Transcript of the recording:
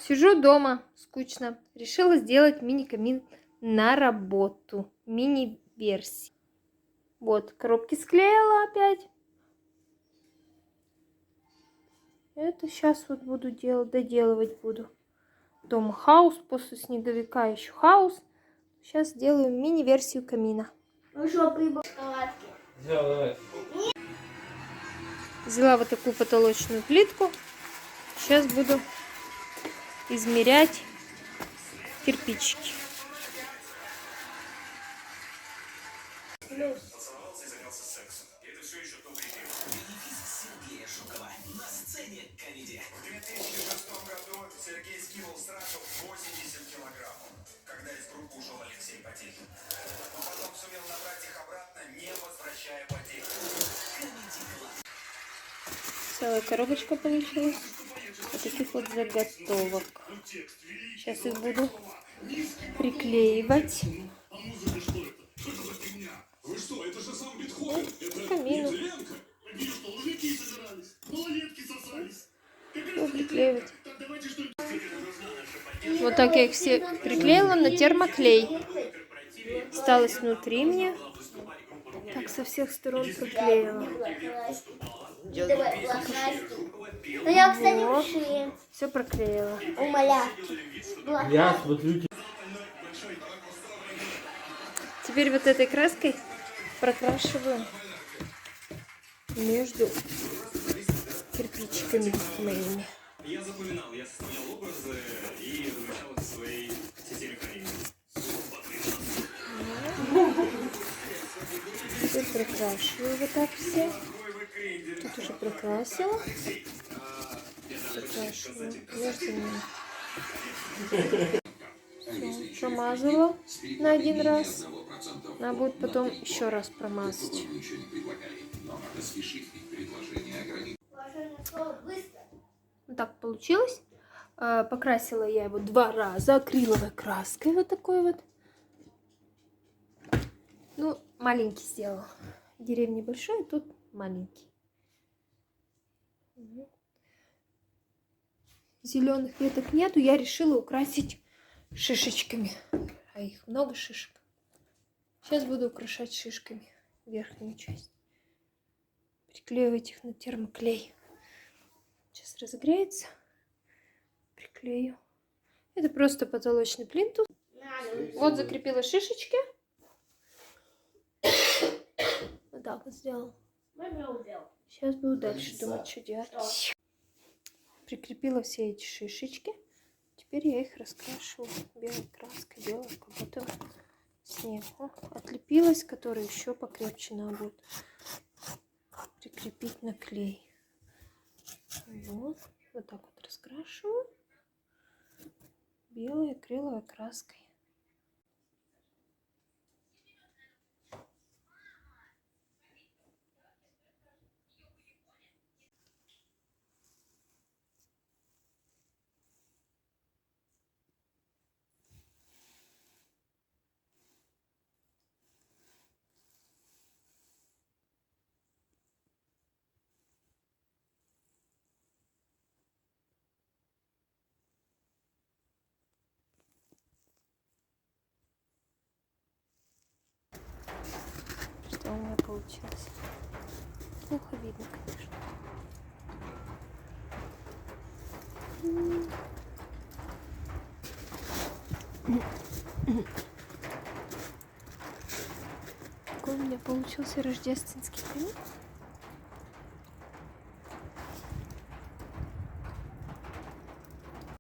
Сижу дома, скучно. Решила сделать мини-камин на работу. Мини-версии. Вот, коробки склеила опять. Это сейчас вот буду делать, доделывать буду. Дома хаос, после снеговика еще хаос. Сейчас сделаю мини-версию камина. Ну что, прибыл шоколадки? Взяла вот такую потолочную плитку. Сейчас буду измерять кирпичики. В 2006 году Сергей скинул сразу 80 килограммов, когда из группы ушел Алексей Потехин. Но потом сумел набрать их обратно, не возвращая потерь. Целая коробочка получилась. Вот таких вот заготовок. Сейчас их буду приклеивать к камину. Приклеивать. Вот так я их все приклеила на термоклей. Осталось внутри мне. Так со всех сторон приклеила. Ну я, кстати, вообще Все проклеила. у малявки. Я смотрю. Теперь вот этой краской прокрашиваю между кирпичиками моими. Я запоминал, я составлял образы и размещал в своей системе хранения. Теперь прокрашиваю вот так все. Тут уже прокрасила. Прокрашиваю между ними. Все, промазала на один раз. Надо будет потом еще раз промазать. Вот так получилось. Покрасила я его 2 раза акриловой краской вот такой вот. Ну, маленький сделала. В деревне большой, тут маленький. Зеленых веток нету, я решила украсить шишечками. А их много шишек. Сейчас буду украшать шишками верхнюю часть. Приклеивать их на термоклей. Сейчас разогреется. Приклею. Это просто потолочный плинтус. Вот закрепила шишечки. Вот так вот сделала. Сейчас буду дальше думать, что делать. Прикрепила все эти шишечки. Теперь я их раскрашу белой краской, белой, как будто снег. Отлепилась, которая еще покрепче надо будет прикрепить на клей. Вот, вот так вот раскрашиваю белой акриловой краской. Что у меня получилось? Плохо видно, конечно. Какой у меня получился рождественский камин.